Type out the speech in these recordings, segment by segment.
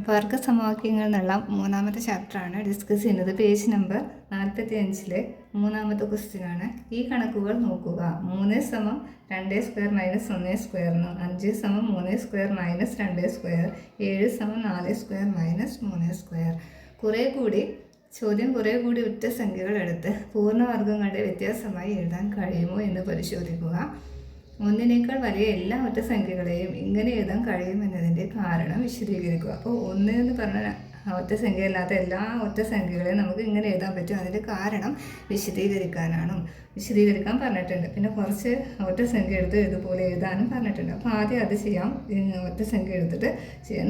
വർഗ സമവാക്യങ്ങൾ എന്നുള്ള മൂന്നാമത്തെ ചാപ്റ്ററാണ് ഡിസ്കസ് ചെയ്യുന്നത്. പേജ് നമ്പർ 45 മൂന്നാമത്തെ ക്വസ്റ്റ്യനാണ്. ഈ കണക്കുകൾ നോക്കുക. 3 = 2² - 1² 5 = 3² - 2², 7 = 4² - 3². കുറേ കൂടി ഒറ്റ സംഖ്യകൾ എടുത്ത് പൂർണ്ണവർഗങ്ങളുടെ വ്യത്യാസമായി എഴുതാൻ കഴിയുമോ എന്ന് പരിശോധിക്കുക. ഒന്നിനേക്കാൾ വലിയ എല്ലാ ഒറ്റ സംഖ്യകളെയും ഇങ്ങനെ എഴുതാൻ കഴിയുമെന്നതിൻ്റെ കാരണം വിശദീകരിക്കുക. അപ്പോൾ 1 എന്ന് പറഞ്ഞ ഒറ്റ സംഖ്യയല്ലാത്ത എല്ലാ ഒറ്റ സംഖ്യകളെയും നമുക്ക് ഇങ്ങനെ എഴുതാൻ പറ്റും. അതിൻ്റെ കാരണം വിശദീകരിക്കാൻ പറഞ്ഞിട്ടുണ്ട്. പിന്നെ കുറച്ച് ഒറ്റ സംഖ്യ എടുത്ത് ഇതുപോലെ എഴുതാനും പറഞ്ഞിട്ടുണ്ട്. അപ്പോൾ ആദ്യം അത് ചെയ്യാം. ഒറ്റ സംഖ്യ എടുത്തിട്ട് ചെയ്യാം.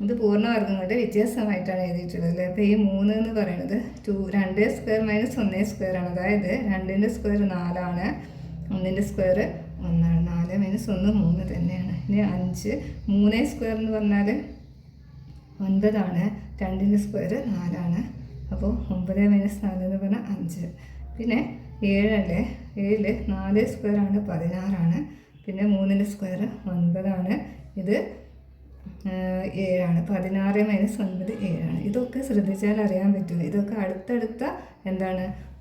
ഇത് പൂർണ്ണവർഗങ്ങളുടെ വ്യത്യാസമായിട്ടാണ് എഴുതിയിട്ടുള്ളത്. അപ്പോൾ ഈ 3 എന്ന് പറയുന്നത് 2² - 1² ആണ്. അതായത് 2ൻ്റെ സ്ക്വയർ 4 ആണ്, 1ൻ്റെ സ്ക്വയർ 1 ആണ്. 4 - 1 3 തന്നെയാണ്. ഇനി 5 3² എന്ന് പറഞ്ഞാൽ 9 ആണ്, 2ൻ്റെ സ്ക്വയർ 4 ആണ്. അപ്പോൾ 9 - 4 എന്ന് പറഞ്ഞാൽ 5. പിന്നെ 7 അല്ലേ, 7 4² ആണ്, 16 ആണ്. പിന്നെ 3ൻ്റെ സ്ക്വയർ 9 ആണ്, ഇത് 7 ആണ്. 16 - 9 7 ആണ്. ഇതൊക്കെ ശ്രദ്ധിച്ചാൽ അറിയാൻ പറ്റും. ഇതൊക്കെ അടുത്തടുത്ത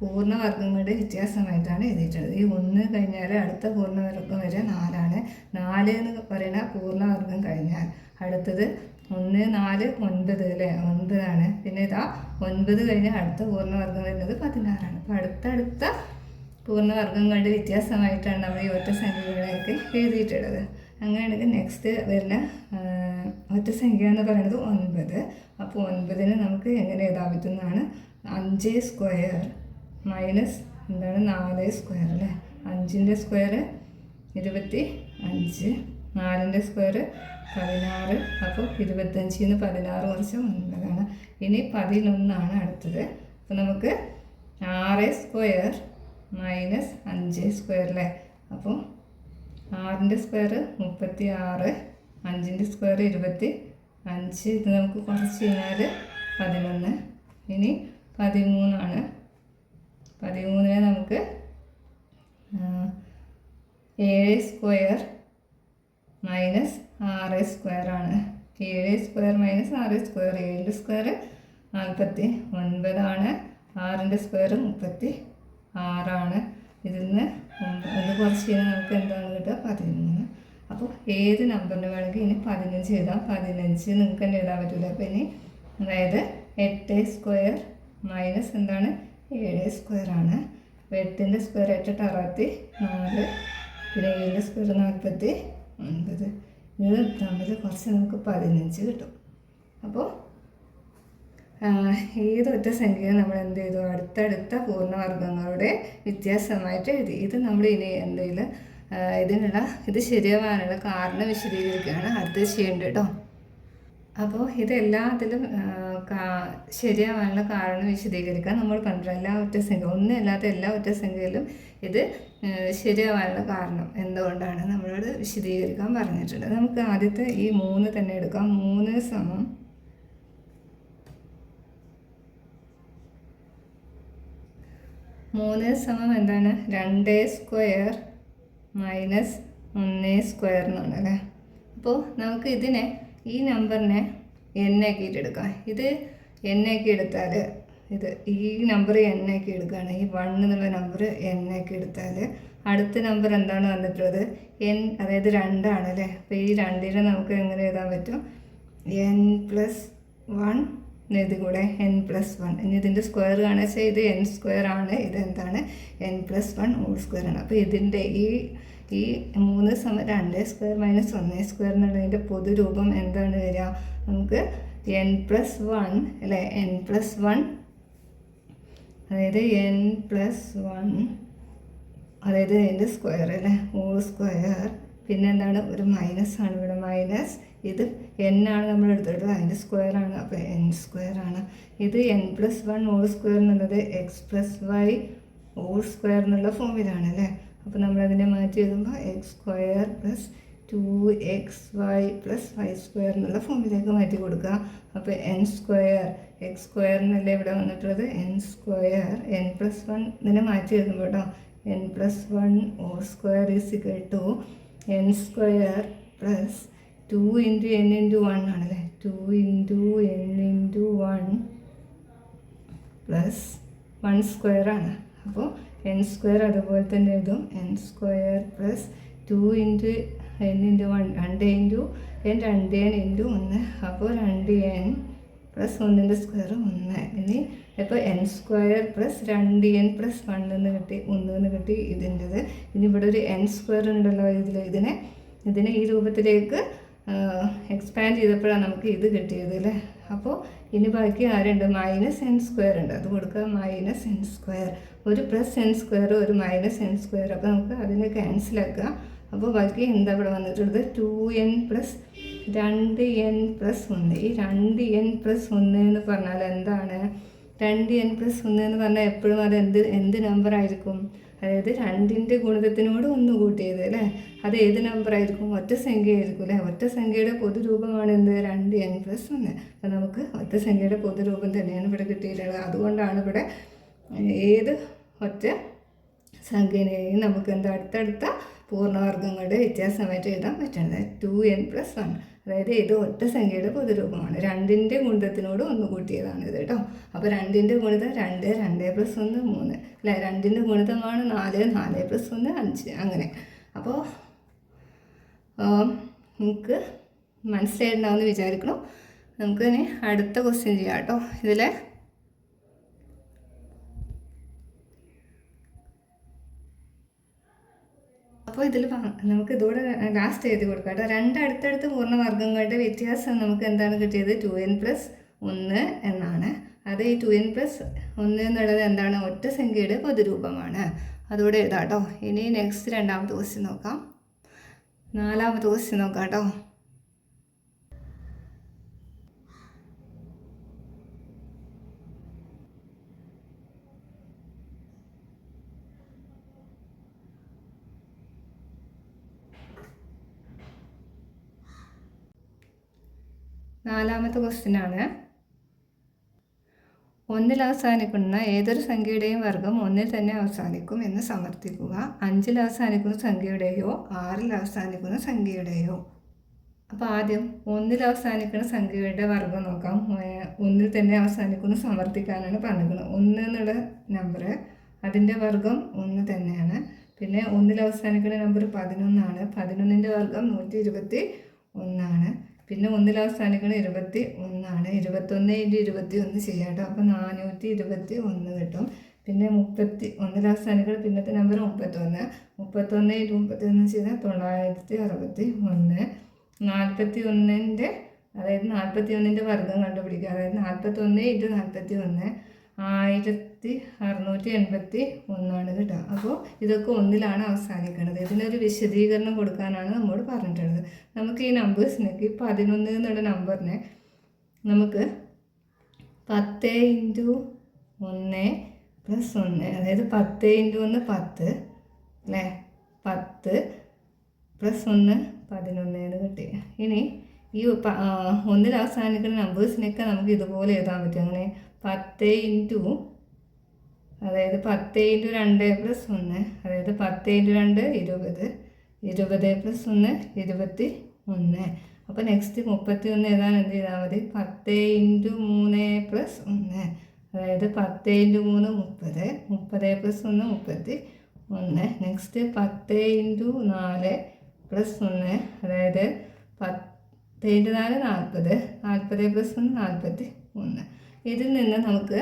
പൂർണ്ണവർഗങ്ങളുടെ വ്യത്യാസമായിട്ടാണ് എഴുതിയിട്ടുള്ളത്. ഈ 1 കഴിഞ്ഞാൽ അടുത്ത പൂർണ്ണവർഗം വരെ 4 ആണ്. 4 എന്ന് പറയുന്ന പൂർണ്ണവർഗം കഴിഞ്ഞാൽ അടുത്തത് 1 4 9 അല്ലേ, 9 ആണ്. പിന്നെ ഇതാ 9 കഴിഞ്ഞാൽ അടുത്ത പൂർണ്ണവർഗം വരുന്നത് 16 ആണ്. അപ്പോൾ അടുത്തടുത്ത പൂർണ്ണവർഗങ്ങളുടെ വ്യത്യാസമായിട്ടാണ് നമ്മൾ ഈ ഒറ്റ സംഖ്യകളൊക്കെ എഴുതിയിട്ടുള്ളത്. അങ്ങനെയാണെങ്കിൽ നെക്സ്റ്റ് വരുന്ന ഒറ്റ സംഖ്യ എന്ന് പറയുന്നത് 9. അപ്പോൾ 9ന് നമുക്ക് എങ്ങനെ എഴുതാൻ പറ്റുന്നതാണ് 5² - 4² അല്ലേ. 5ൻ്റെ സ്ക്വയർ 25, 4ൻ്റെ സ്ക്വയർ 16. അപ്പോൾ 25 - 16 കുറച്ച് 9 ആണ്. ഇനി 11 ആണ് അടുത്തത്. അപ്പോൾ നമുക്ക് 6² - 5² അല്ലേ. അപ്പോൾ 6ൻ്റെ സ്ക്വയർ 36, 5ൻ്റെ സ്ക്വയർ 25. ഇത് നമുക്ക് കുറച്ച് കഴിഞ്ഞാൽ 11. ഇനി 13 ആണ്. 13നെ നമുക്ക് 7² - 6² ആണ്. 7² - 6². 7ൻ്റെ സ്ക്വയർ 49 ആണ്, 6ൻ്റെ സ്ക്വയർ 36 ആണ്. ഇതിൽ നിന്ന് കുറച്ച് കഴിഞ്ഞാൽ നമുക്ക് എന്താണ് കിട്ടുക 13. അപ്പോൾ ഏത് നമ്പറിന് വേണമെങ്കിൽ ഇനി 15 എഴുതാം. 15 നിങ്ങൾക്ക് തന്നെ എഴുതാൻ പറ്റില്ല. അപ്പോൾ ഇനി അതായത് 8² - 7² ആണ്. 8ൻ്റെ സ്ക്വയർ 8 × 64, പിന്നെ 7ൻ്റെ സ്ക്വയർ 49. ഇത് തമ്മിൽ കുറച്ച് നമുക്ക് 15 കിട്ടും. അപ്പോൾ ഏതൊറ്റ സംഖ്യയും നമ്മൾ എന്ത് ചെയ്തു, അടുത്തടുത്ത പൂർണ്ണവർഗങ്ങളുടെ വ്യത്യാസമായിട്ട് എഴുതി. ഇത് നമ്മൾ ഇനി എന്തെങ്കിലും ഇത് ശരിയാവാനുള്ള കാരണം വിശദീകരിക്കുകയാണ് അടുത്തത് ചെയ്യേണ്ടത് കേട്ടോ. അപ്പോൾ ഇതെല്ലാത്തിലും ശരിയാവാനുള്ള കാരണം വിശദീകരിക്കാൻ നമ്മൾ കണ്ടു. എല്ലാ ഒറ്റ സംഖ്യ ഒന്നല്ലാത്ത എല്ലാ ഒറ്റ സംഖ്യയിലും ഇത് ശരിയാവാനുള്ള കാരണം എന്തുകൊണ്ടാണ് നമ്മളോട് വിശദീകരിക്കാൻ പറഞ്ഞിട്ടുണ്ട്. നമുക്ക് ആദ്യത്തെ ഈ 3 തന്നെ എടുക്കാം. 3 എന്താണ് 2² - 1² എന്നാണ് അല്ലേ. അപ്പോൾ നമുക്ക് ഇതിനെ ഈ നമ്പറിനെ n ആക്കിയിട്ട് എടുക്കാം. ഇത് n ആക്കി എടുത്താൽ ഈ നമ്പർ n ആക്കി എടുക്കുകയാണ്. ഈ 1 എന്നുള്ള നമ്പർ n ആക്കി എടുത്താൽ അടുത്ത നമ്പർ എന്താണ് വന്നിട്ടുള്ളത് n, അതായത് 2 ആണ് അല്ലേ. അപ്പോൾ ഈ 2നെ നമുക്ക് എങ്ങനെ എഴുതാൻ പറ്റും n+1 ഇത് കൂടെ n+1. ഇനി ഇതിൻ്റെ സ്ക്വയർ കാണുക വെച്ചാൽ ഇത് n² ആണ്. ഇതെന്താണ് n+1² ആണ്. അപ്പോൾ ഇതിൻ്റെ ഈ 3 = 2² - 1² എന്നുള്ളതിൻ്റെ പൊതുരൂപം എന്താണ് വരിക, നമുക്ക് n+1 അല്ലേ. n+1 അതായത് n+1 അതായത് അതിൻ്റെ സ്ക്വയർ അല്ലേ, ഹോൾ². പിന്നെ എന്താണ് ഒരു മൈനസ് ആണ് ഇവിടെ, മൈനസ്. ഇത് n ആണ് നമ്മൾ എടുത്തിട്ടുള്ളത്, അതിൻ്റെ സ്ക്വയർ ആണ്. അപ്പോൾ n² ആണ്. ഇത് n+1² എന്നുള്ളത് x+y² എന്നുള്ള ഫോമിലാണ് അല്ലേ. അപ്പോൾ നമ്മളതിനെ മാറ്റി എഴുതുമ്പോൾ x² + 2xy + y² എന്നുള്ള ഫോമിലേക്ക് മാറ്റി കൊടുക്കുക. അപ്പോൾ x² എന്നല്ലേ ഇവിടെ വന്നിട്ടുള്ളത്, n² n+1 ഇതിനെ മാറ്റി എഴുതുമ്പോൾ കേട്ടോ n+1² = n² + 2 × n × 1 ആണല്ലേ. 2 ഇൻറ്റു n ഇൻറ്റു 1 പ്ലസ് 1 സ്ക്വയറാണ്. അപ്പോൾ n സ്ക്വയർ അതുപോലെ തന്നെ എഴുതും. n square plus 2 into n into 1 2 into n 2n into 1. അപ്പോൾ 2n പ്ലസ് 1ൻ്റെ സ്ക്വയർ 1. ഇനി ഇപ്പോൾ n square plus 2n plus 1 എന്ന് കിട്ടി, 1 എന്ന് കിട്ടി ഇതിൻ്റെത്. ഇനി ഇവിടെ ഒരു n സ്ക്വയർ ഉണ്ടല്ലോ, ഇതിനെ ഈ രൂപത്തിലേക്ക് എക്സ്പാൻഡ് ചെയ്തപ്പോഴാണ് നമുക്ക് ഇത് കിട്ടിയത് അല്ലേ. അപ്പോൾ ഇനി ബാക്കി ആരുണ്ട്? മൈനസ് n സ്ക്വയർ ഉണ്ട്, അത് കൊടുക്കുക. മൈനസ് n സ്ക്വയർ, ഒരു പ്ലസ് n സ്ക്വയർ ഒരു മൈനസ് n സ്ക്വയർ. അപ്പോൾ നമുക്ക് അതിനെ ക്യാൻസലാക്കുക. അപ്പോൾ ബാക്കി എന്താ ഇവിടെ വന്നിട്ടുള്ളത്? 2n plus 2n plus 1. ഈ 2n പ്ലസ് 1 എന്ന് പറഞ്ഞാൽ എന്താണ്? 2n പ്ലസ് 1 എന്ന് പറഞ്ഞാൽ എപ്പോഴും അത് എന്ത് നമ്പർ ആയിരിക്കും? അതായത് 2ൻ്റെ ഗുണിതത്തിനോട് 1 കൂട്ടിയത് അല്ലേ. അത് ഏത് നമ്പർ ആയിരിക്കും? ഒറ്റ സംഖ്യ ആയിരിക്കും അല്ലേ. ഒറ്റ സംഖ്യയുടെ പൊതുരൂപമാണ് എന്ത്? 2n plus 1. അപ്പോൾ നമുക്ക് ഒറ്റ സംഖ്യയുടെ പൊതുരൂപം തന്നെയാണ് ഇവിടെ കിട്ടിയിട്ടുള്ളത്. അതുകൊണ്ടാണ് ഇവിടെ ഏത് ഒറ്റ സംഖ്യനെയും നമുക്ക് എന്താ അടുത്തടുത്ത പൂർണ്ണവർഗ്ഗങ്ങളുടെ വ്യത്യാസമായിട്ട് എഴുതാൻ പറ്റുന്നത് 2n പ്ലസ് 1. അതായത് ഇത് ഒറ്റ സംഖ്യയുടെ പൊതുരൂപമാണ്. 2ൻ്റെ ഗുണിതത്തിനോട് 1 കൂട്ടിയതാണ് ഇത് കേട്ടോ. അപ്പോൾ 2ൻ്റെ ഗുണിതം 2, 2 പ്ലസ് 1 3 അല്ലേ. 2ൻ്റെ ഗുണിതമാണ് 4, 4 പ്ലസ് 1 5 അങ്ങനെ. അപ്പോൾ നമുക്ക് മനസ്സിലായിട്ടുണ്ടാവുമെന്ന് വിചാരിക്കണം. നമുക്ക് ഇനി അടുത്ത ക്വസ്റ്റ്യൻ ചെയ്യാം കേട്ടോ. ഇതിൽ അപ്പോൾ നമുക്ക് ഇതോടെ ലാസ്റ്റ് എഴുതി കൊടുക്കാം കേട്ടോ. 2 അടുത്തടുത്ത് പൂർണ്ണവർഗ്ഗങ്ങളുടെ വ്യത്യാസം നമുക്ക് എന്താണ് കിട്ടിയത്? 2n പ്ലസ് 1 എന്നാണ്. അത് ഈ 2n പ്ലസ് 1 എന്നുള്ളത് എന്താണ്? ഒറ്റ സംഖ്യയുടെ പൊതുരൂപമാണ്. അതോടെ എഴുതാം കേട്ടോ. ഇനി നെക്സ്റ്റ് രണ്ടാമത്തെ ക്വസ്റ്റ്യൻ നോക്കാം. 4ാമത്തെ ക്വസ്റ്റ്യൻ നോക്കാം കേട്ടോ. നാലാമത്തെ ക്വസ്റ്റ്യനാണ്. 1ൽ അവസാനിക്കുന്ന ഏതൊരു സംഖ്യയുടെയും വർഗ്ഗം 1ൽ തന്നെ അവസാനിക്കും എന്ന് സമർത്ഥിക്കുക. 5ൽ അവസാനിക്കുന്ന സംഖ്യയുടെയോ 6ൽ അവസാനിക്കുന്ന സംഖ്യയുടെയോ. അപ്പോൾ ആദ്യം 1ൽ അവസാനിക്കുന്ന സംഖ്യയുടെ വർഗ്ഗം നോക്കാം. 1ൽ തന്നെ അവസാനിക്കുന്ന സമർത്ഥിക്കാനാണ് പറഞ്ഞിരിക്കുന്നത്. 1 എന്നുള്ള നമ്പർ അതിൻ്റെ വർഗ്ഗം 1 തന്നെയാണ്. പിന്നെ 1ൽ അവസാനിക്കുന്ന നമ്പർ 11 ആണ്. 11ൻ്റെ വർഗ്ഗം 121 ആണ്. പിന്നെ 1ൽ അവസാനിക്കുന്ന 21 ആണ്. 21 × 21 ചെയ്യാം കേട്ടോ. അപ്പോൾ 421 കിട്ടും. പിന്നെ 1ൽ അവസാനിക്കുന്ന പിന്നത്തെ നമ്പർ 31. 31 × 31 ചെയ്താൽ 961. 41ൻ്റെ അതായത് 41ൻ്റെ വർഗ്ഗം കണ്ടുപിടിക്കുക. അതായത് 41 × 41 1681 ആണ് കേട്ടോ. അപ്പോൾ ഇതൊക്കെ 1ലാണ് അവസാനിക്കുന്നത്. ഇതിനൊരു വിശദീകരണം കൊടുക്കാനാണ് നമ്മോട് പറഞ്ഞിട്ടുള്ളത്. നമുക്ക് ഈ നമ്പേഴ്സിനൊക്കെ 11 എന്നുള്ള നമ്പറിനെ നമുക്ക് 10 × 1 പ്ലസ് 1 അതായത് 10 × 1 10 അല്ലേ. 10 പ്ലസ് 1 11 എന്ന് കിട്ടി. ഇനി ഈ 1ൽ അവസാനിക്കുന്ന നമ്പേഴ്സിനൊക്കെ നമുക്ക് ഇതുപോലെ എഴുതാൻ പറ്റും. അങ്ങനെ 10 × അതായത് 10 × 2 പ്ലസ് 1 അതായത് 10 × 2 20, 20 പ്ലസ് 1 21. അപ്പോൾ നെക്സ്റ്റ് 31 എഴുതാൻ എന്ത് ചെയ്താൽ മതി? 10 × 3 പ്ലസ് 1 അതായത് 10 × 3 30, 30 പ്ലസ് 1 31. നെക്സ്റ്റ് 10 × 4 പ്ലസ് 1 അതായത് 10 × 4 40, 40 പ്ലസ് 1 41. ഇതിൽ നിന്ന് നമുക്ക്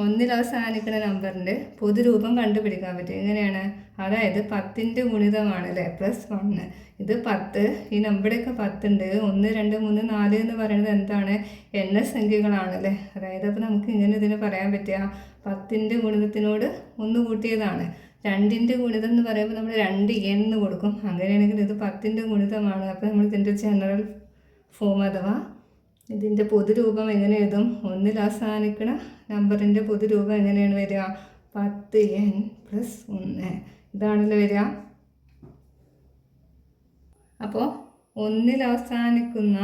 1ൽ അവസാനിക്കുന്ന നമ്പറിൻ്റെ പൊതുരൂപം കണ്ടുപിടിക്കാൻ പറ്റും. എങ്ങനെയാണ്? അതായത് 10ൻ്റെ ഗുണിതമാണ് അല്ലേ പ്ലസ് 1. ഇത് 10, ഈ നമ്പറൊക്കെ 10 ഉണ്ട്. 1 2 3 4 എന്ന് പറയുന്നത് എന്താണ്? എണ്ണ സംഖ്യകളാണല്ലേ. അതായത് അപ്പോൾ നമുക്ക് ഇങ്ങനെ ഇതിന് പറയാൻ പറ്റുക 10ൻ്റെ ഗുണിതത്തിനോട് 1 കൂട്ടിയതാണ്. 2ൻ്റെ ഗുണിതം എന്ന് പറയുമ്പോൾ നമ്മൾ 2n എന്ന് കൊടുക്കും. അങ്ങനെയാണെങ്കിൽ ഇത് 10ൻ്റെ ഗുണിതമാണ്. അപ്പോൾ നമ്മൾ ഇതിൻ്റെ ജനറൽ ഫോം അഥവാ ഇതിൻ്റെ പൊതുരൂപം എങ്ങനെ എഴുതും? 1ൽ അവസാനിക്കുന്ന നമ്പറിൻ്റെ പൊതുരൂപം എങ്ങനെയാണ് വരിക? 10n പ്ലസ് 1 ഇതാണല്ലോ വരിക. അപ്പോൾ 1ൽ അവസാനിക്കുന്ന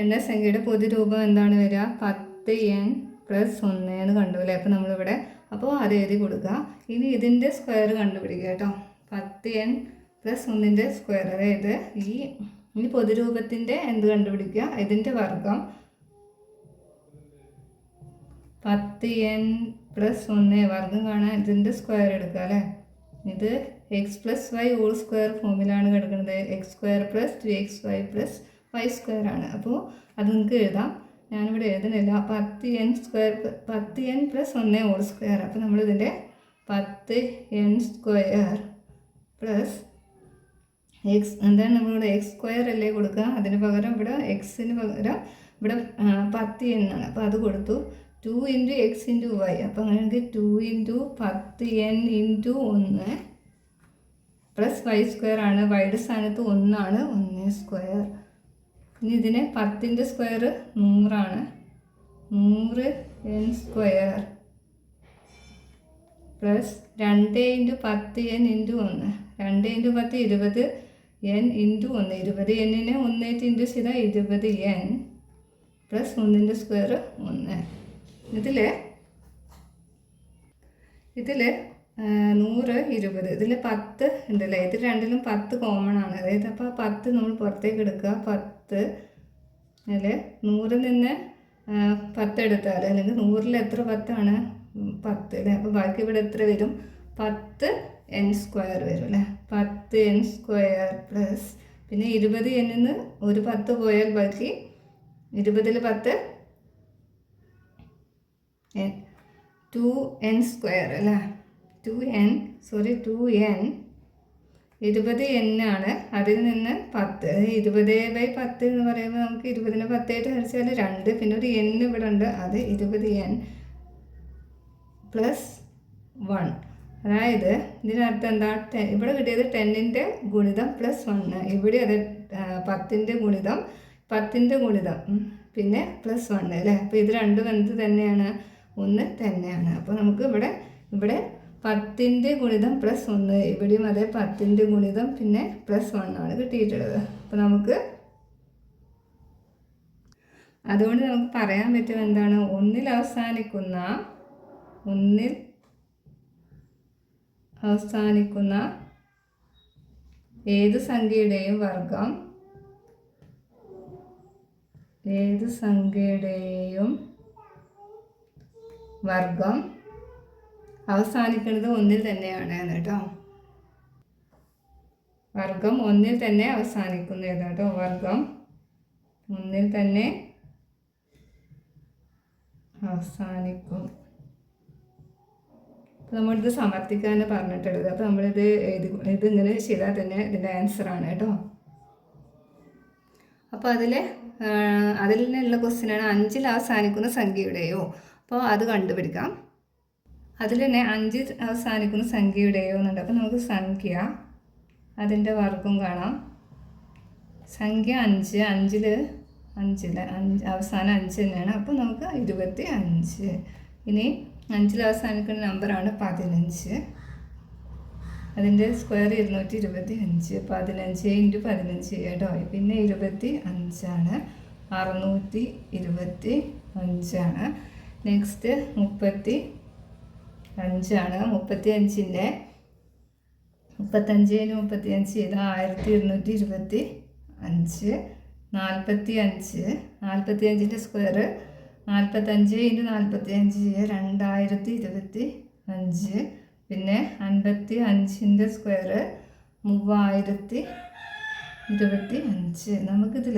എണ്ണസംഖ്യയുടെ പൊതുരൂപം എന്താണ് വരിക? 10n പ്ലസ് 1 എന്ന് കണ്ടു അല്ലേ. അപ്പോൾ നമ്മളിവിടെ അപ്പോൾ അത് എഴുതി കൊടുക്കുക. ഇനി ഇതിൻ്റെ സ്ക്വയർ കണ്ടുപിടിക്കുക കേട്ടോ. 10n പ്ലസ് 1ൻ്റെ സ്ക്വയർ അതായത് ഈ പൊതുരൂപത്തിൻ്റെ എന്ത് കണ്ടുപിടിക്കുക? ഇതിൻ്റെ വർഗ്ഗം 10n പ്ലസ് 1 വർഗം കാണാൻ ഇതിൻ്റെ സ്ക്വയർ എടുക്കുക അല്ലേ. ഇത് x plus y whole square ഫോമിലാണ് കിടക്കുന്നത്. X square plus 2xy plus y square ആണ്. അപ്പോൾ അത് നിങ്ങൾക്ക് എഴുതാം. ഞാനിവിടെ എഴുതുന്നില്ല. 10n plus 1 whole square. അപ്പോൾ നമ്മളിതിൻ്റെ 10n സ്ക്വയർ പ്ലസ് എക്സ് എന്താണ് നമ്മളിവിടെ എക്സ് സ്ക്വയർ അല്ലേ കൊടുക്കുക. അതിന് പകരം ഇവിടെ എക്സിന് പകരം ഇവിടെ 10n ആണ്. അപ്പോൾ അത് കൊടുത്തു. 2 × x × y. അപ്പോൾ അങ്ങനെയാണെങ്കിൽ 2 × 10n × 1 പ്ലസ് വൈ സ്ക്വയർ ആണ്. വൈയുടെ സ്ഥാനത്ത് 1 ആണ്. 1 സ്ക്വയർ. ഇനി ഇതിനെ 10ൻ്റെ സ്ക്വയർ 100 ആണ്. 100n square plus 2 × 10n × 1. 2 × 10 20n × 1. 20n-നെ 1 into ചെയ്താൽ 20n പ്ലസ് 1ൻ്റെ സ്ക്വയർ 1. ഇതിൽ 100 20 ഇതിൽ 10 ഉണ്ടല്ലേ. ഇത് രണ്ടിലും 10 കോമൺ ആണ്. അതായത് അപ്പോൾ 10 നമ്മൾ പുറത്തേക്ക് എടുക്കുക. 10 അതിൽ 100-ൽ നിന്ന് 10 എടുത്താൽ അല്ലെങ്കിൽ 100-ൽ എത്ര 10 ആണ് 10 അല്ലേ. അപ്പോൾ ബാക്കി ഇവിടെ എത്ര വരും 10n സ്ക്വയർ വരും അല്ലേ. 10n സ്ക്വയർ പ്ലസ് പിന്നെ 20n-ന്ന് ഒരു 10 പോയാൽ ബാക്കി 20-ൽ 10 2n സ്ക്വയർ അല്ലേ. 2n 20n ആണ്. അതിൽ നിന്ന് 10 20/10 എന്ന് പറയുമ്പോൾ നമുക്ക് 20-നെ 10 ആയിട്ട് ഹരിച്ചാൽ 2 പിന്നെ ഒരു n ഇവിടെ ഉണ്ട്. അത് 20n പ്ലസ് 1. അതായത് ഇതിനർത്ഥം എന്താ ഇവിടെ കിട്ടിയത് 10ൻ്റെ ഗുണിതം പ്ലസ് 1. ഇവിടെ അത് 10ൻ്റെ ഗുണിതം പിന്നെ പ്ലസ് 1 അല്ലേ. അപ്പോൾ ഇത് രണ്ടും എന്ത് തന്നെയാണ് 1 തന്നെയാണ്. അപ്പോൾ നമുക്ക് ഇവിടെ 10ൻ്റെ ഗുണിതം പ്ലസ് 1 ഇവിടെയും അതേ 10ൻ്റെ ഗുണിതം പിന്നെ പ്ലസ് 1 ആണ് കിട്ടിയിട്ടുള്ളത്. അപ്പോൾ നമുക്ക് അതുകൊണ്ട് നമുക്ക് പറയാൻ പറ്റും എന്താണ് ഒന്നിൽ അവസാനിക്കുന്ന ഏത് സംഖ്യയുടെയും വർഗം അവസാനിക്കുന്നത് 1-ൽ തന്നെയാണ് കേട്ടോ. വർഗം 1-ൽ തന്നെ അവസാനിക്കുന്നു കേട്ടോ. വർഗം 1-ൽ തന്നെ അവസാനിക്കും. അപ്പോൾ നമ്മളിത് സമർത്ഥിക്കാൻ പറഞ്ഞിട്ടുള്ളത്. അപ്പോൾ നമ്മളിത് ഇതിങ്ങനെ ചെയ്താൽ തന്നെ ഇതിൻ്റെ ആൻസറാണ് കേട്ടോ. അപ്പോൾ അതിൽ നിന്നുള്ള ക്വസ്റ്റ്യനാണ് 5-ൽ അവസാനിക്കുന്ന സംഖ്യയുടെയോ. അപ്പോൾ അത് കണ്ടുപിടിക്കാം. അതിൽ തന്നെ 5 അവസാനിക്കുന്ന സംഖ്യയുടെയോ എന്നുണ്ട്. അപ്പോൾ നമുക്ക് സംഖ്യ അതിൻ്റെ വർഗം കാണാം. സംഖ്യ 5 അവസാനം 5 തന്നെയാണ്. അപ്പോൾ നമുക്ക് 25. ഇനി 5-ൽ അവസാനിക്കുന്ന നമ്പറാണ് 15. അതിൻ്റെ സ്ക്വയർ 225. 15 × 15 കേട്ടോ. പിന്നെ 25 ആണ്. 625 ആണ്. നെക്സ്റ്റ് 35 ആണ്. 35-ൻ്റെ 35 ചെയ്താൽ 1225. 45-ൻ്റെ സ്ക്വയർ 45 × 45 2025. പിന്നെ 55-ൻ്റെ സ്ക്വയർ 3025. നമുക്കിതിൽ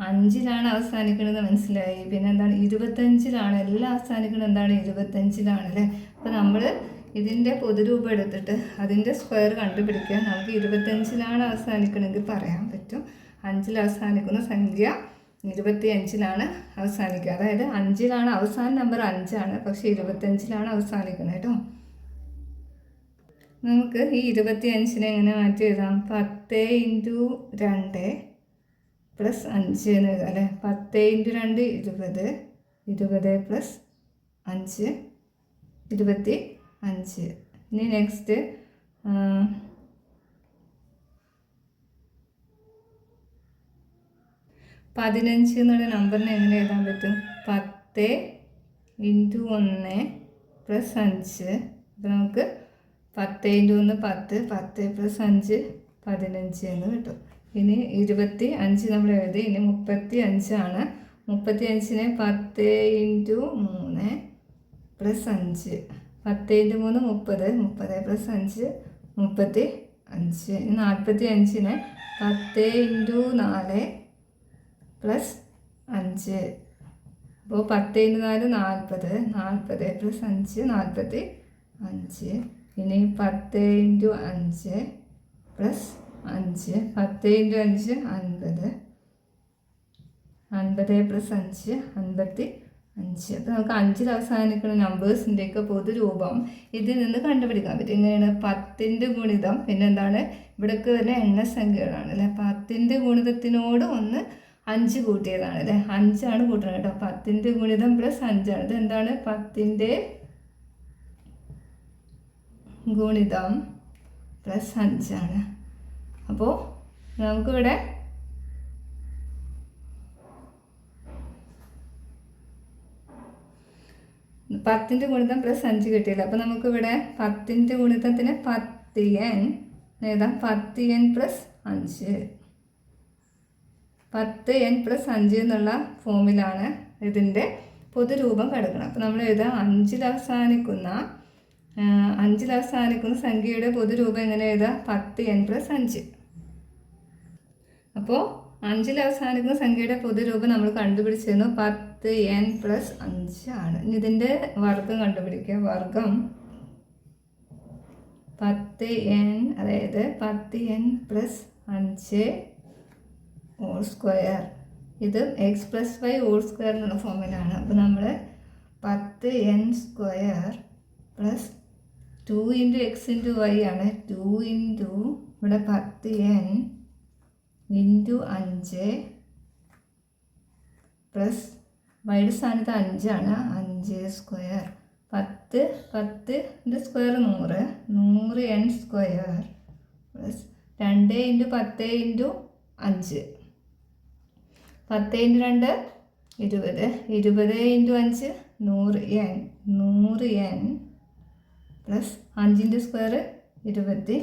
5-ലാണ് അവസാനിക്കുന്നത് മനസ്സിലായി. പിന്നെ എന്താണ് 25-ലാണ് എല്ലാം അവസാനിക്കുന്നത്. എന്താണ് 25-ലാണ് അല്ലേ. അപ്പോൾ നമ്മൾ ഇതിൻ്റെ പൊതുരൂപം എടുത്തിട്ട് അതിൻ്റെ സ്ക്വയർ കണ്ടുപിടിക്കുക. നമുക്ക് 25-ലാണ് അവസാനിക്കണമെങ്കിൽ പറയാൻ പറ്റും. 5-ൽ അവസാനിക്കുന്ന സംഖ്യ 25-ലാണ് അവസാനിക്കുക. അതായത് 5-ലാണ് അവസാന നമ്പർ 5 ആണ്. പക്ഷേ 25-ലാണ് അവസാനിക്കുന്നത് കേട്ടോ. നമുക്ക് ഈ 25-നെ എങ്ങനെ മാറ്റി എഴുതാം. 10 × 2 പ്ലസ് 5 എന്ന് എഴുതാം അല്ലേ. 10 × 2 20. 20 പ്ലസ് 5 25. ഇനി നെക്സ്റ്റ് 15 എന്നുള്ള നമ്പറിനെ എങ്ങനെ എഴുതാൻ പറ്റും. 10 × 1 പ്ലസ് 5. അപ്പോൾ നമുക്ക് 10 × 1 10. 10 പ്ലസ് 5 15 എന്ന് കിട്ടും. ഇനി 25 നമ്മൾ എഴുതി. ഇനി 35 ആണ്. 35-നെ 10 × 3 പ്ലസ് 5. 10 × 3 30. 30 പ്ലസ് 5 35. 45-നെ 10 × 4 പ്ലസ് 5. അപ്പോൾ 10 × 4 40. 40 പ്ലസ് 5 45. ഇനി 10 × 5 പ്ലസ് 5. 10 × 5 50. 50 പ്ലസ് 5 55. അപ്പോൾ നമുക്ക് 5-ൽ അവസാനിക്കുന്ന നമ്പേഴ്സിൻ്റെയൊക്കെ പൊതുരൂപം ഇതിൽ നിന്ന് കണ്ടുപിടിക്കാൻ പറ്റും. എങ്ങനെയാണ്? 10ൻ്റെ ഗുണിതം, പിന്നെ എന്താണ് ഇവിടേക്ക് വരുന്ന എണ്ണസംഖ്യകളാണ് അല്ലേ. 10ൻ്റെ ഗുണിതത്തിനോട് 5 കൂട്ടിയതാണ് അല്ലേ. 5 കൂട്ടണം കേട്ടോ. 10ൻ്റെ ഗുണിതം പ്ലസ് 5. ഇത് എന്താണ്? 10ൻ്റെ ഗുണിതം പ്ലസ് 5. അപ്പോൾ നമുക്കിവിടെ പത്തിൻ്റെ ഗുണിതം പ്ലസ് 5 കിട്ടിയില്ല. അപ്പോൾ നമുക്കിവിടെ 10ൻ്റെ ഗുണിതത്തിന് 10n എഴുതാം. 10n plus 5. 10n പ്ലസ് 5 എന്നുള്ള ഫോമിലാണ് ഇതിൻ്റെ പൊതുരൂപം കിടക്കുന്നത്. അപ്പോൾ നമ്മൾ എഴുതാം 5-ൽ അവസാനിക്കുന്ന സംഖ്യയുടെ പൊതുരൂപം എങ്ങനെ എഴുതാം? 10n plus 5. അപ്പോൾ 5-ൽ അവസാനിക്കുന്ന സംഖ്യയുടെ പൊതുരൂപം നമ്മൾ കണ്ടുപിടിച്ചിരുന്നു 10n പ്ലസ് 5 ആണ്. ഇനി ഇതിൻ്റെ വർഗം കണ്ടുപിടിക്കുക. വർഗം 10n, അതായത് 10n പ്ലസ് 5 ഹോൾ സ്ക്വയർ. ഇത് x plus y whole square എന്നുള്ള ഫോമിലാണ്. അപ്പോൾ നമ്മൾ 10n square plus 2 × x × y ആണ്. 2 ഇവിടെ 10n × 5 പ്ലസ് വൈയുടെ സ്ഥാനത്ത് 5 ആണ്. 5 സ്ക്വയർ. 10ൻ്റെ square 100. 100n square plus 2 × 10 × 5. 10 × 2 20. 20 × 5 100n plus 5ൻ്റെ square 25.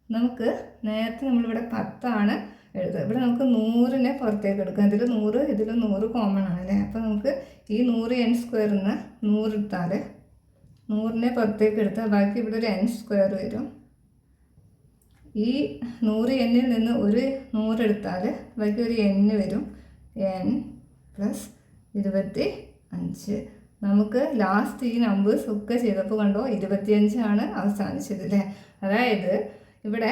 നമുക്ക് നേരത്തെ നമ്മളിവിടെ 10 എഴുതുക. ഇവിടെ നമുക്ക് 100നെ പുറത്തേക്ക് എടുക്കാം. ഇതിൽ 100 ഇതിൽ 100 കോമൺ ആണ് അല്ലേ. അപ്പോൾ നമുക്ക് ഈ 100n സ്ക്വയറിൽ നിന്ന് 100 എടുത്താൽ 100നെ പുറത്തേക്ക് എടുത്താൽ ബാക്കി ഇവിടെ ഒരു n സ്ക്വയർ വരും. ഈ 100nൽ നിന്ന് ഒരു 100 എടുത്താൽ ബാക്കി ഒരു n വരും. n plus 25. നമുക്ക് ലാസ്റ്റ് ഈ നമ്പേഴ്സ് ഒക്കെ ചെയ്തപ്പോൾ കണ്ടോ 25 അവസാനിച്ചത് അല്ലേ. അതായത് ഇവിടെ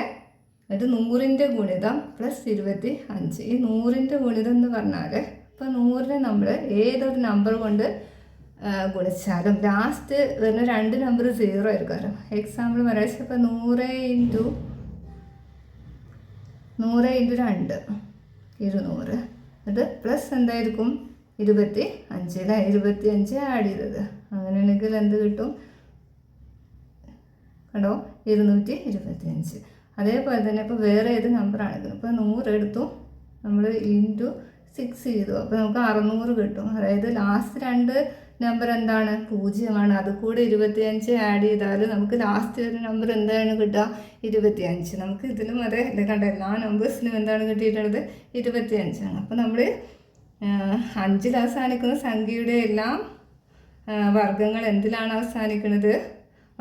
ഇത് 100ൻ്റെ ഗുണിതം പ്ലസ് 25. ഈ 100ൻ്റെ ഗുണിതം എന്ന് പറഞ്ഞാൽ ഇപ്പോൾ 100നെ നമ്മൾ ഏതൊരു നമ്പർ കൊണ്ട് ഗുണിച്ചാലും ലാസ്റ്റ് വരുന്ന 2 നമ്പർ 0 ആയിരിക്കും. എക്സാമ്പിൾ പറയാം. ഇപ്പോൾ 100 × 2 200. അത് പ്ലസ് എന്തായിരിക്കും? 25 അല്ലേ. 25 ആഡ് ചെയ്തത്. അങ്ങനെയാണെങ്കിൽ എന്ത് കിട്ടും? കണ്ടോ 225. അതേപോലെ തന്നെ ഇപ്പോൾ വേറെ ഏത് നമ്പറാണെങ്കിലും ഇപ്പോൾ 100 എടുത്തു നമ്മൾ × 6 ചെയ്തു. അപ്പോൾ നമുക്ക് 600 കിട്ടും. അതായത് ലാസ്റ്റ് 2 നമ്പർ എന്താണ്? 0. അത് കൂടെ 25 ആഡ് ചെയ്താൽ നമുക്ക് ലാസ്റ്റ് ഒരു നമ്പർ എന്താണ് കിട്ടുക? 25. നമുക്ക് ഇതിലും അതെ അല്ലേ. കണ്ട എല്ലാ നമ്പേഴ്സിനും എന്താണ് കിട്ടിയിട്ടുള്ളത്? 25. അപ്പോൾ നമ്മൾ 5-ൽ അവസാനിക്കുന്ന സംഖ്യയുടെ എല്ലാം വർഗ്ഗങ്ങൾ എന്തിലാണ് അവസാനിക്കുന്നത്?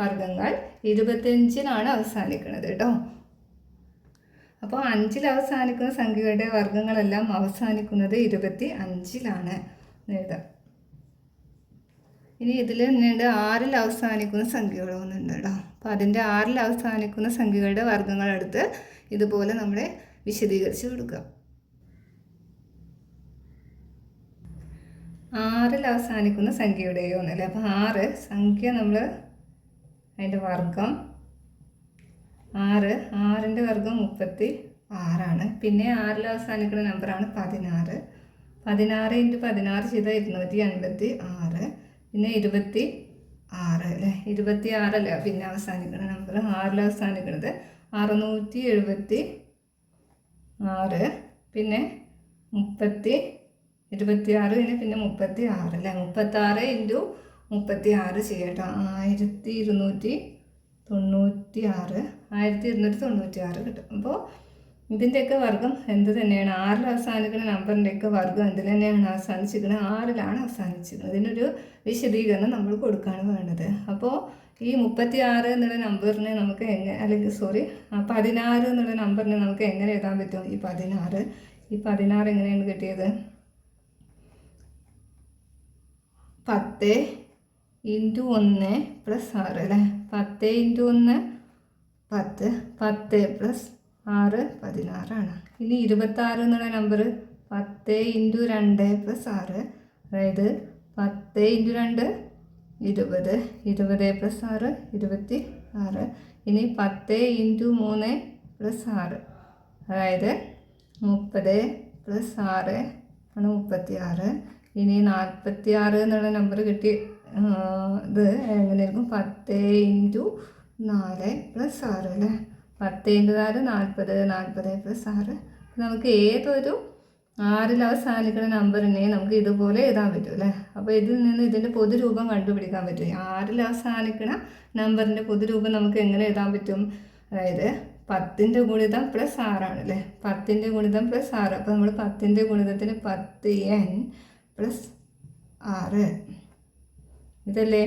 വർഗ്ഗങ്ങൾ 25-ലാണ് അവസാനിക്കുന്നത് കേട്ടോ. അപ്പോൾ 5-ൽ അവസാനിക്കുന്ന സംഖ്യകളുടെ വർഗ്ഗങ്ങളെല്ലാം അവസാനിക്കുന്നത് 25-ലാണ് എഴുതാം. ഇനി ഇതിൽ പിന്നീട് 6-ൽ അവസാനിക്കുന്ന സംഖ്യകളൊന്നുണ്ട് കേട്ടോ. അപ്പോൾ അതിൻ്റെ 6-ൽ അവസാനിക്കുന്ന സംഖ്യകളുടെ വർഗ്ഗങ്ങളെടുത്ത് ഇതുപോലെ നമ്മൾ വിശദീകരിച്ച് കൊടുക്കുക. 6-ൽ അവസാനിക്കുന്ന സംഖ്യയുടെയോ ഒന്നല്ലേ. അപ്പോൾ 6 സംഖ്യ നമ്മൾ അതിൻ്റെ വർഗ്ഗം 6ൻ്റെ വർഗ്ഗം 36. പിന്നെ 6-ൽ അവസാനിക്കുന്ന നമ്പറാണ് 16. 16 × 16 ചെയ്താൽ 256. പിന്നെ 26 അല്ലേ. 26 അല്ലേ പിന്നെ അവസാനിക്കുന്ന നമ്പർ. 6-ൽ അവസാനിക്കുന്നത് 676. പിന്നെ 26 പിന്നെ 36 അല്ലേ. 36 × 36 ചെയ്യട്ടോ. 1296 കിട്ടും. അപ്പോൾ ഇതിൻ്റെയൊക്കെ വർഗം എന്ത് തന്നെയാണ്? 6ൽ അവസാനിക്കുന്ന നമ്പറിൻ്റെയൊക്കെ വർഗം എന്ത് തന്നെയാണ് അവസാനിച്ചിരിക്കുന്നത്? 6ലാണ് അവസാനിച്ചിരിക്കുന്നത്. ഇതിനൊരു വിശദീകരണം നമ്മൾ കൊടുക്കുകയാണ് വേണ്ടത്. അപ്പോൾ ഈ 36 എന്നുള്ള നമ്പറിനെ നമുക്ക് അല്ലെങ്കിൽ 16 എന്നുള്ള നമ്പറിനെ നമുക്ക് എങ്ങനെ എഴുതാൻ പറ്റും? ഈ 16 എങ്ങനെയാണ് കിട്ടിയത്? 10 × 1 + 6 അല്ലേ? 10 × 1 10, 10 + 6 16 ഇനി 26 എന്നുള്ള നമ്പർ 10 × 2 + 6, അതായത് 10 × 2 20, 20 + 6 26. ഇനി 10 × 3 + 6, അതായത് 30 + 6 36. ഇനി 46 എന്നുള്ള നമ്പർ കിട്ടി. ഇത് എങ്ങനെയായിരിക്കും? 10 × 4 + 6 അല്ലേ? 10 × 4 40, 40 + 6. നമുക്ക് ഏതൊരു 6ൽ അവസാനിക്കുന്ന നമ്പറിനെ നമുക്ക് ഇതുപോലെ എഴുതാൻ പറ്റും അല്ലേ? അപ്പോൾ ഇതിൽ നിന്ന് ഇതിൻ്റെ പൊതുരൂപം കണ്ടുപിടിക്കാൻ പറ്റും. 6ൽ അവസാനിക്കുന്ന നമ്പറിൻ്റെ പൊതുരൂപം നമുക്ക് എങ്ങനെ എഴുതാൻ പറ്റും? അതായത് 10ൻ്റെ ഗുണിതം +6 അല്ലേ? 10ൻ്റെ ഗുണിതം +6. അപ്പോൾ നമ്മൾ 10ൻ്റെ ഗുണിതത്തിന് 10n + 6. ഇതല്ലേ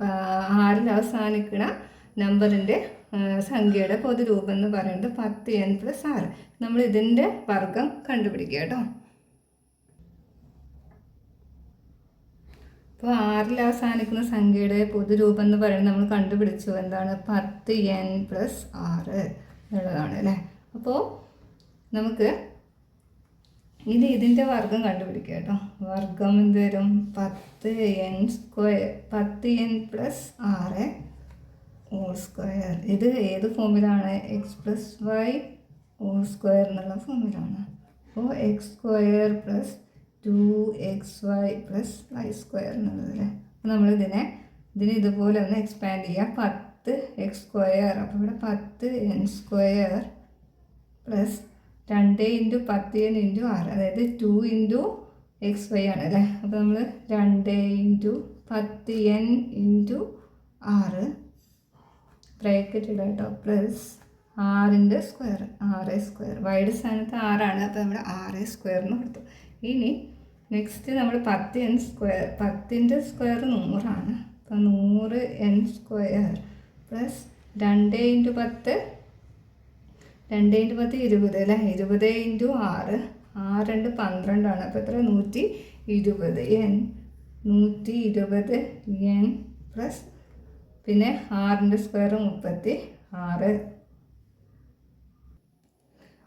6ൽ അവസാനിക്കുന്ന നമ്പറിൻ്റെ സംഖ്യയുടെ പൊതുരൂപം എന്ന് പറയുന്നത് 10n + 6. നമ്മൾ ഇതിൻ്റെ വർഗം കണ്ടുപിടിക്കുക കേട്ടോ. അപ്പോൾ 6ൽ അവസാനിക്കുന്ന സംഖ്യയുടെ പൊതുരൂപം എന്ന് പറയുന്നത് നമ്മൾ കണ്ടുപിടിച്ചു. എന്താണ്? 10n + 6 എന്നുള്ളതാണ് അല്ലേ? അപ്പോൾ നമുക്ക് ഇനി ഇതിൻ്റെ വർഗം കണ്ടുപിടിക്കുക കേട്ടോ. വർഗം എന്ത് വരും? 10n + 6 2. ഇത് ഏത് ഫോമിലാണ്? x + y (2) എന്നുള്ള ഫോമിലാണ്. അപ്പോൾ x² + 2xy + y² എന്നുള്ളതല്ലേ? അപ്പോൾ നമ്മളിതിനെ ഇതുപോലെ ഒന്ന് എക്സ്പാൻഡ് ചെയ്യുക. 10x². അപ്പോൾ ഇവിടെ 10n² + 2 × 10n × 6, അതായത് 2 × xy ആണ് അല്ലേ? അപ്പോൾ നമ്മൾ 2 × 10n × 6 ബ്രാക്കറ്റ് ഇടാം കേട്ടോ, + 6ൻ്റെ സ്ക്വയർ 6² വൈഡ് സ്ഥാനത്ത് 6ആണ്. അപ്പോൾ നമ്മൾ 6² എന്ന് കൊടുത്തു. ഇനി നെക്സ്റ്റ് നമ്മൾ 10n² 10ൻ്റെ സ്ക്വയർ 100 അപ്പോൾ 100n² + 2 × 10 2 × 10 20 അല്ലേ? 20 × 6 6 × 12 അപ്പോൾ എത്ര? 120n 120n + പിന്നെ 6ൻ്റെ സ്ക്വയർ 36.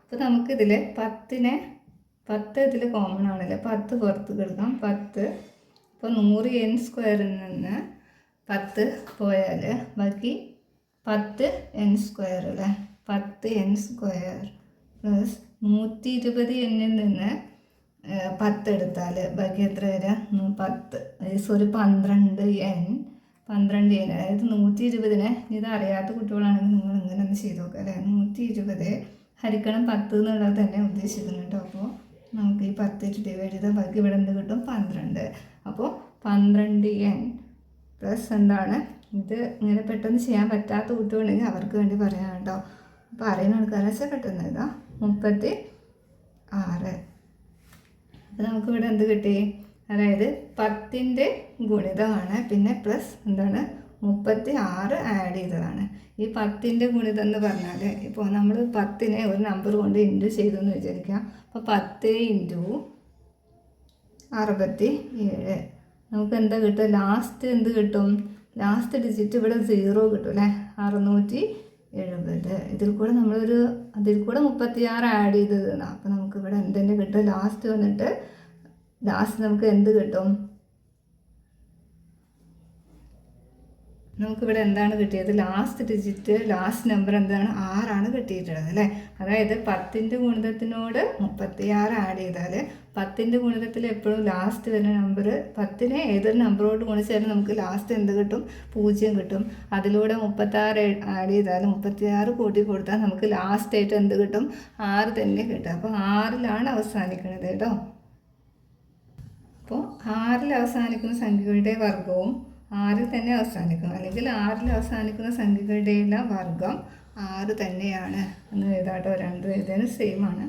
അപ്പോൾ നമുക്കിതിൽ 10 ഇതിൽ കോമൺ ആണല്ലേ? 10 പുറത്ത് കിടക്കാം. 10 അപ്പോൾ 100n² നിന്ന് 10 പോയാൽ ബാക്കി 10n² അല്ലേ? 10n² + 120n നിന്ന് 10 എടുത്താൽ ബാക്കി എത്ര വരിക? 12n 12n, അതായത് 120നെ ഇത് അറിയാത്ത കുട്ടികളാണെങ്കിൽ നിങ്ങൾ ഇങ്ങനെ ഒന്ന് ചെയ്ത് നോക്കുക അല്ലേ? 120 ഹരിക്കണം 10 എന്നുള്ളത് തന്നെ ഉദ്ദേശിക്കുന്നു കേട്ടോ. അപ്പോൾ നമുക്ക് ഈ 10 ഡിവൈഡ് ചെയ്താൽ ബാക്കി ഇവിടെ എന്ത് കിട്ടും? 12. അപ്പോൾ 12n + എന്താണ്? ഇത് ഇങ്ങനെ പെട്ടെന്ന് ചെയ്യാൻ പറ്റാത്ത കുട്ടികളുണ്ടെങ്കിൽ അവർക്ക് വേണ്ടി പറയാം കേട്ടോ. അപ്പോൾ അറിയുന്ന ആൾക്കാരെ പെട്ടെന്ന് ഇതാ 36. അപ്പോൾ നമുക്കിവിടെ എന്ത് കിട്ടി? അതായത് 10ൻ്റെ ഗുണിതമാണ്, പിന്നെ പ്ലസ് എന്താണ്? 36 ആഡ് ചെയ്തതാണ്. ഈ 10ൻ്റെ ഗുണിതം എന്ന് പറഞ്ഞാൽ ഇപ്പോൾ നമ്മൾ 10നെ ഒരു നമ്പർ കൊണ്ട് ഇൻറ്റു ചെയ്തു എന്ന് വിചാരിക്കുക. അപ്പോൾ 10 × 67 നമുക്ക് എന്താ കിട്ടും? ലാസ്റ്റ് എന്ത് കിട്ടും? ലാസ്റ്റ് ഡിജിറ്റ് ഇവിടെ 0 കിട്ടും അല്ലേ? 670. ഇതിൽ കൂടെ അതിൽ കൂടെ 36 ആഡ് ചെയ്തതാണ്. അപ്പോൾ നമുക്ക് ഇവിടെ എന്തെന്നെ കിട്ടും? ലാസ്റ്റ് വന്നിട്ട് നമുക്ക് എന്ത് കിട്ടും? നമുക്കിവിടെ എന്താണ് കിട്ടിയത്? ലാസ്റ്റ് ഡിജിറ്റ് ലാസ്റ്റ് നമ്പർ എന്താണ്? 6 കിട്ടിയിട്ടുള്ളത് അല്ലേ? അതായത് 10ൻ്റെ ഗുണിതത്തിനോട് 36 ആഡ് ചെയ്താൽ 10ൻ്റെ ഗുണിതത്തിൽ എപ്പോഴും ലാസ്റ്റ് വരുന്ന നമ്പർ 10നെ ഏതൊരു നമ്പറോട് ഗുണിച്ചാലും നമുക്ക് ലാസ്റ്റ് എന്ത് കിട്ടും? 0 കിട്ടും. അതിലൂടെ 36 ആഡ് ചെയ്താൽ 36 കൂട്ടി കൊടുത്താൽ നമുക്ക് ലാസ്റ്റായിട്ട് എന്ത് കിട്ടും? 6 തന്നെ കിട്ടും. അപ്പോൾ 6ലാണ് അവസാനിക്കുന്നത് കേട്ടോ. അപ്പോൾ 6ൽ അവസാനിക്കുന്ന സംഖ്യകളുടെ വർഗവും 6ൽ തന്നെ അവസാനിക്കും, അല്ലെങ്കിൽ 6ൽ അവസാനിക്കുന്ന സംഖ്യകളുടെ എല്ലാം വർഗം 6 തന്നെയാണ് എന്ന് എഴുതാട്ടോ. രണ്ടും എഴുതാനും സെയിം ആണ്.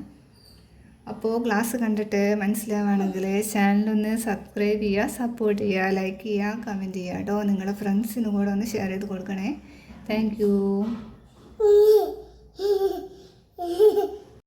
അപ്പോൾ ക്ലാസ് കണ്ടിട്ട് മനസ്സിലാവുകയാണെങ്കിൽ ചാനലൊന്ന് സബ്സ്ക്രൈബ് ചെയ്യുക, സപ്പോർട്ട് ചെയ്യുക, ലൈക്ക് ചെയ്യുക, കമൻറ്റ് ചെയ്യുക കേട്ടോ. നിങ്ങളുടെ ഫ്രണ്ട്സിനും കൂടെ ഒന്ന് ഷെയർ ചെയ്ത് കൊടുക്കണേ. താങ്ക്